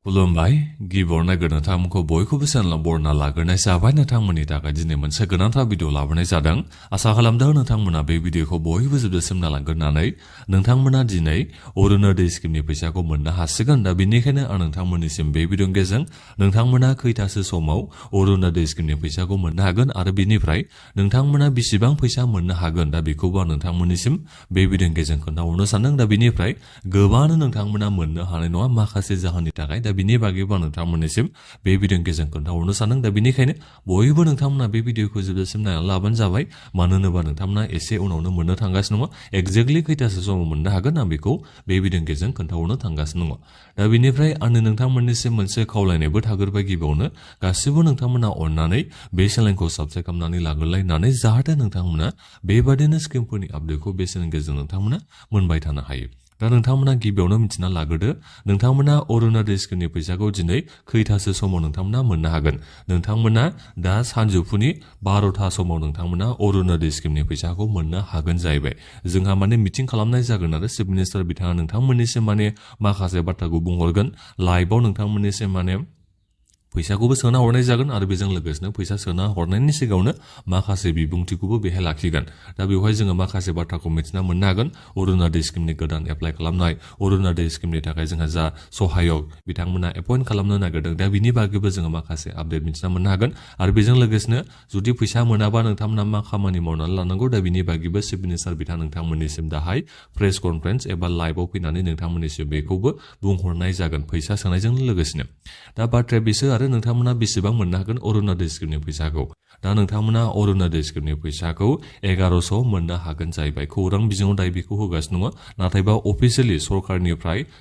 खुलुमबाय गिबियावनो नोंथांमोनखौ बयखौबो चेनेलाव बरना लाग्रोनाय जाबाय नोंथांमोननि थाखाय दिनै मोनसे गोनांथार भिडिअ लाबोनाय जादों आसा खालामदों नोंथांमोना बे भिडिअखौ बयबो जोबजासिम नायलांगोरनानै नोंथांमोना दिनै अरुणोदय स्किमनि फैसाखौ मोननो हासिगोन दा बेनिखायनो आं नोंथांमोननिसिम बे भिडिअनि गेजेरजों नोंथांमोना खैथासो समाव अरुणोदय स्किमनि फैसाखौ मोननो हागोन आरो बेनिफ्राय नोंथांमोना बेसेबां फैसा मोननो हागोन दा बेखौबो आं नोंथांमोननिसिम बे भिडिअनि गेजेरजों खोन्थाहरनो सानदों दा बेनिफ्राय गोबांनो नोंथांमोना मोननो हानाय नङा माखासे जाहोननि थाखाय दा बिनि बागैबो नोंथांमोननिसिम बे भिडिअनि गेजेरजों खोन्थाहरनो सानदों दा बेनिखायनो बयबो नोंथांमोना बे भिडिअखौ जोबजासिम नायनानै लाबानो जाबाय मानो होनोबा नोंथांमोना एसे उनावनो मोननो थांगासिनो दङ एक्जेक्टलि खैथासो समाव मोननो हागोन आं बेखौ बे भिडिअनि गेजेरजों खोन्थाहरनो थांगासिनो दङ दा बेनिफ्राय आंनो नोंथांमोननिसिम मोनसे खावलायनायबो थागोरबाय गिबियावनो गासिबो नोंथांमोना अननानै बे चेनेलखौ साबस्क्राइब खालामनानै लाग्रोलायनानै जाहाथे नोंथांमोना बेबादिनो स्किमफोरनि आपडेटखौ बे चेनेलनि गेजेरजों नोंथांमोना मोनबाय थानो हायो दा नोंथांमोना गिबियावनो मिथिना लाग्रोदो नोंथांमोना अरुणोदय स्किमनि फैसाखौ दिनै खैथासो समाव नोंथांमोना मोननो हागोन नोंथांमोना दा सानजौफुनि 12टा समाव नोंथांमोना अरुणोदय स्किमनि फैसाखौ मोननो हागोन जाहैबाय जोंहा माने मिटिं खालामनाय जागोन आरो चिफ मिनिस्टार बिथाङा नोंथांमोननिसिम माने माखासे बाथ्राखौ बुंहरगोन लाइभआव नोंथांमोननिसिम माने फैसाखौबो सोना हरनाय जागोन आरो बेजों लोगोसेनो फैसा सोना हरनायनि सिगाङावनो माखासे बिबुंथिखौबो बेहाय लाखिगोन दा बेवहाय जोङो माखासे बाथ्राखौ मिथिना मोननो हागोन अरुणोदय स्किमनि गोदान एप्लाइ खालामनाय अरुणोदय स्किमनि थाखाय जोंहा जा सहायक बिथांमोना एपइन्ट खालामनो नागिरदों दा बिनि बागैबो जोङो माखासे आपडेट मिथिना मोननो हागोन आरो बेजों लोगोसेनो जुदि फैसा मोनाबा नोंथांमोना मा खामानि मावनानै लानांगौ दा बिनि बागैबो चिफ मिनिस्टार बिथां नोंथांमोननिसिम दाहाय प्रेस कनफारेन्स एबा लाइभआव फैनानै नोंथांमोननिसिम बेखौबो बुंहरनाय जागोन फैसा सोनायजों लोगोसेनो दा बाथ्राया बिसोर आरो नोंथांमोना बेसेबां मोननो हागोन अरुणोदय स्किमनि फैसाखौ दा नोंथांमोना अरुणोदय स्किमनि फैसाखौ 1100 मोननो हागोन जाहैबाय खौरां बिजोङाव दायो बेखौ होगासिनो दङ नाथायबा अफिसियेलि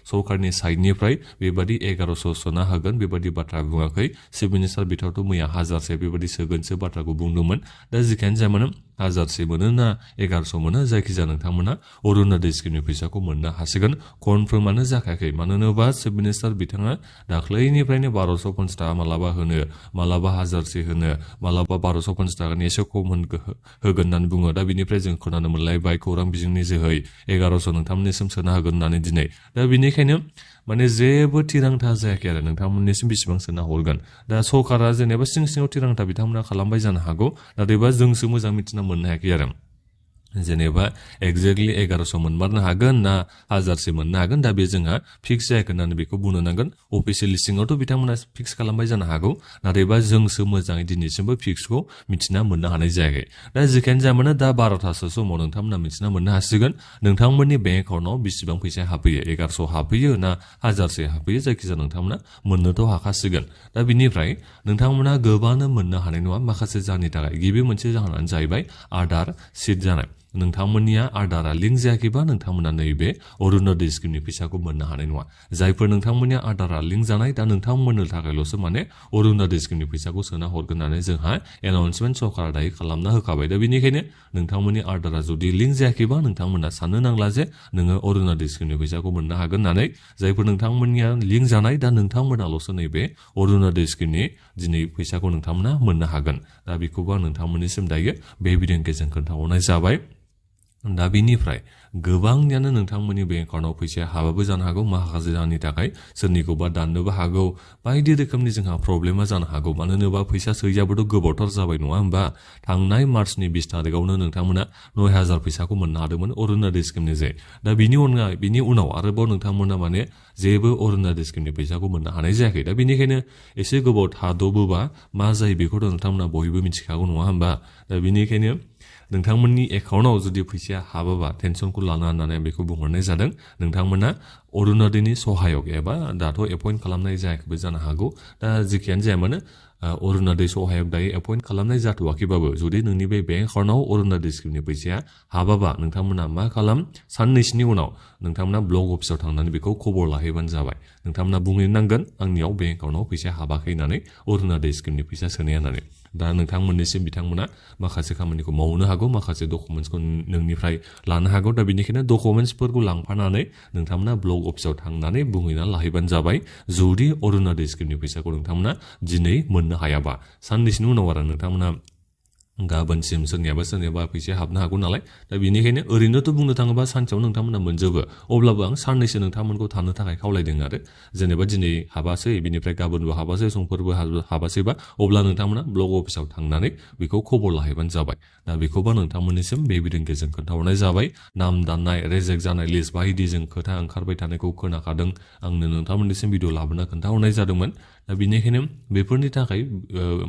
सरकारनि साइडनिफ्राय बेबादि 1100 सोना होगोन बेबादि बाथ्रा बुङाखै चिफ मिनिस्टार बिथाङाथ' मैया 1000 बेबादि सोगोनसो बाथ्राखौ बुंदोंमोन दा जिखियानो जाया मानो 1000 मोनो ना 1100 मोनो जायखिजाया नोंथांमोना अरुणोदय स्किमनि फैसाखौ मोननो हासिगोन कनफार्मानो जाखायाखै मानो होनोबा चिफ मिनिस्टार बिथाङा दाख्लैनिफ्रायनो 1250 टाका मालाबा होनो मालाबा 1000 होनो मालाबा 1250 टाकानि एसे खम होगोन होननानै बुङो दा बिनिफ्राय जों खोनानो मोनलायबाय खौरां बिजोंनि जोहै 1100 नोंथांमोननिसिम सोना होगोन होननानै दिनै दा बेनिखायनो माने जेबो थिरांथा जायाखै आरो नोंथांमोननिसिम बेसेबां सोना हरगोन दा सरकारा जेनेबा सिङाव थिरांथा बिथांमोना खालामबाय जानो हागौ नाथायबा जोंसो मोजां मिथिना मोननो हायाखै आरो जेनेबा एक्जेक्टलि 1100 मोनमारनो हागोन ना 1000 मोननो हागोन दा बे जोंहा फिक्स जायाखै होननानै बेखौ बुंनो नांगोन अफिसियेलि सिङावथ' बिथांमोना फिक्स खालामबाय जानो हागौ नाथायबा जोंसो मोजाङै दिनैसिमबो फिक्सखौ मिथिना मोननो हानाय जायाखै दा जिखियानो जाया मानो दा 12टासो समाव नोंथांमोना मिथिना मोननो हासिगोन नोंथांमोननि बेंक एकाउन्टआव बेसेबां फैसा हाबफैयो 1100 हाबफैयो ना 1000 हाबफैयो जायखिजाया नोंथांमोना मोननोथ' हाखासिगोन दा बिनिफ्राय नोंथांमोना गोबांनो मोननो हानाय नङा माखासे जाहोननि थाखाय गिबि मोनसे जाहोनानो जाहैबाय आधार सिट जानाय नोंथांमोननिया आधारा लिंक जायाखैबा नोंथांमोना नैबे अरुणोदय स्किमनि फैसाखौ मोननो हानाय नङा जायफोर नोंथांमोननिया आधारा लिंक जानाय दा नोंथांमोननो थाखायल'सो माने अरुणोदय स्किमनि फैसाखौ सोना हरगोन होननानै जोंहा एनाउन्समेन्ट सरकारा दायो खालामना होखाबाय दा बेनिखायनो नोंथांमोननि आधारा जुदि लिंक जायाखैबा नोंथांमोना साननो नांला जे नोङो अरुणोदय स्किमनि फैसाखौ मोननो हागोन होननानै जायफोर नोंथांमोननिया लिंक जानाय दा नोंथांमोनाल'सो नैबे अरुणोदय स्किमनि दिनै फैसाखौ नोंथांमोना मोननो हागोन दा बेखौबो आं नोंथांमोननिसिम दायो बे भिडिअनि गेजेरजों खोन्थाहरनाय जाबाय दा बेनिफ्राय गोबांनियानो नोंथांमोननि बेंक एकाउन्टआव फैसाया हाबाबो जानो हागौ माखासे जाहोननि थाखाय सोरनिखौबा दाननोबो हागौ बायदि रोखोमनि जोंहा प्रब्लेमा जानो हागौ मानो होनोबा फैसा सोहैयाबोथ' गोबावथार जाबाय नङा होमबा थांनाय मार्चनि 20 तारिखआवनो नोंथांमोना 9000 फैसाखौ मोननो हादोंमोन अरुणोदय स्किमनि जे दा बिनि उनाव आरोबाव नोंथांमोना माने जेबो अरुणोदय स्किमनि फैसाखौ मोननो हानाय जायाखै दा बेनिखायनो एसे गोबाव थाद'बोबा मा जायो बेखौथ' नोंथांमोना बयबो मिथिखागौ नङा होमबा दा बेनिखायनो नोंथांमोननि एकाउन्टआव जुदि फैसाया हाबोबा टेनसनखौ लानो होननानै बेखौ बुंहरनाय जादों नोंथांमोना अरुणोदयनि सहायक एबा दाथ' एपइन्ट खालामनाय जायाखैबो जानो हागौ दा जेखियानो जाया मानो अरुणोदय सहायक दायो एपइन्ट खालामनाय जाथ'वाखैबाबो जुदि नोंनि बे बेंक एकाउन्टआव अरुणोदय स्किमनि फैसाया हाबाबा नोंथांमोना मा खालाम साननैसोनि उनाव नोंथांमोना ब्लक अफिसाव थांनानै बेखौ खबर लाहैबानो जाबाय नोंथांमोना बुंहैनो नांगोन आंनियाव बेंक एकाउन्टआव फैसाया हाबाखै होननानै अरुणोदय स्किमनि फैसा सोनाया होननानै दा नोंथांमोननिसिम बिथांमोना माखासे खामानिखौ मावनो हागौ माखासे डकुमेन्टसखौ नोंनिफ्राय लानो हागौ दा बेनिखायनो डकुमेन्टसफोरखौ लांफानानै नोंथांमोना ब्लक अफिसाव थांनानै बुंहैनानै लाहैबानो जाबाय जुदि अरुणोदय स्किमनि फैसाखौ नोंथांमोना दिनै मोननो हायाबा साननैसोनि उनाव आरो नोंथांमोना गाबोनसिम सोरनियाबा फैसा हाबनो हागौ नालाय दा बेनिखायनो ओरैनोथ' बुंनो थाङोबा सानसेयाव नोंथांमोना मोनजोबो अब्लाबो आं साननैसो नोंथांमोनखौ थानो थाखाय खावलायदों आरो जेनेबा दिनै हाबासै बिनिफ्राय गाबोनबो हाबासै समफोरबो हाबासैबा अब्ला नोंथांमोना ब्लक अफिसाव थांनानै बेखौ खबर लाहैबानो जाबाय दा बेखौबा नोंथांमोननिसिम बे बिदिंखिजों खोन्थाहरनाय जाबाय नाम दाननाय रेजेक्ट जानाय लिस्ट बायदिजों खोथा ओंखारबाय थानायखौ खोनाखादों आंनो नोंथांमोननिसिम भिडिअ लाबोना खोन्थाहरनाय जादोंमोन दा बेनिखायनो बेफोरनि थाखाय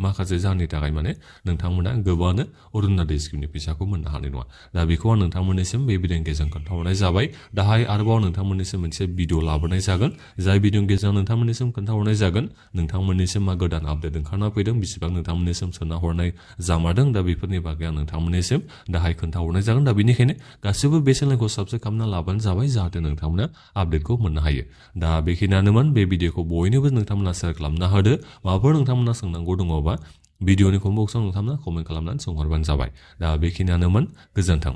माखासे जाहोननि थाखाय माने नोंथांमोना गोबाङानो अरुणोदय स्किमनि फैसाखौ मोननो हानाय नङा दा बेखौ आं नोंथांमोननिसिम बे भिडिअनि गेजेरजों खोन्थाहरनाय जाबाय दाहाय आरोबाव नोंथांमोननिसिम मोनसे भिडिअ लाबोनाय जागोन जाय भिडिअनि गेजेरजों नोंथांमोननिसिम खोन्थाहरनाय जागोन नोंथांमोननिसिम मा गोदान आपडेट ओंखारना फैदों बेसेबां नोंथांमोननिसिम सोना हरनाय जामारदों दा बेफोरनि बागै आं नोंथांमोननिसिम दाहाय खोन्थाहरनाय जागोन दा बेनिखायनो गासैबो बे चेनेलखौ साबस्क्राइब खालामना लाबानो जाबाय जाहाथे नोंथांमोना आपडेटखौ मोननो हायो दा बेखिनियानोमोन बे भिडिअखौ बयनोबो नोंथांमोना शेयार खालामना होदो माबाफोर नोंथांमोना सोंनांगौ दङबा भिडिअनि कमेन्ट बक्सआव नोंथांमोना कमेन्ट खालामनानै सोंहरबानो जाबाय दा बेखिनियानोमोन गोजोन्थों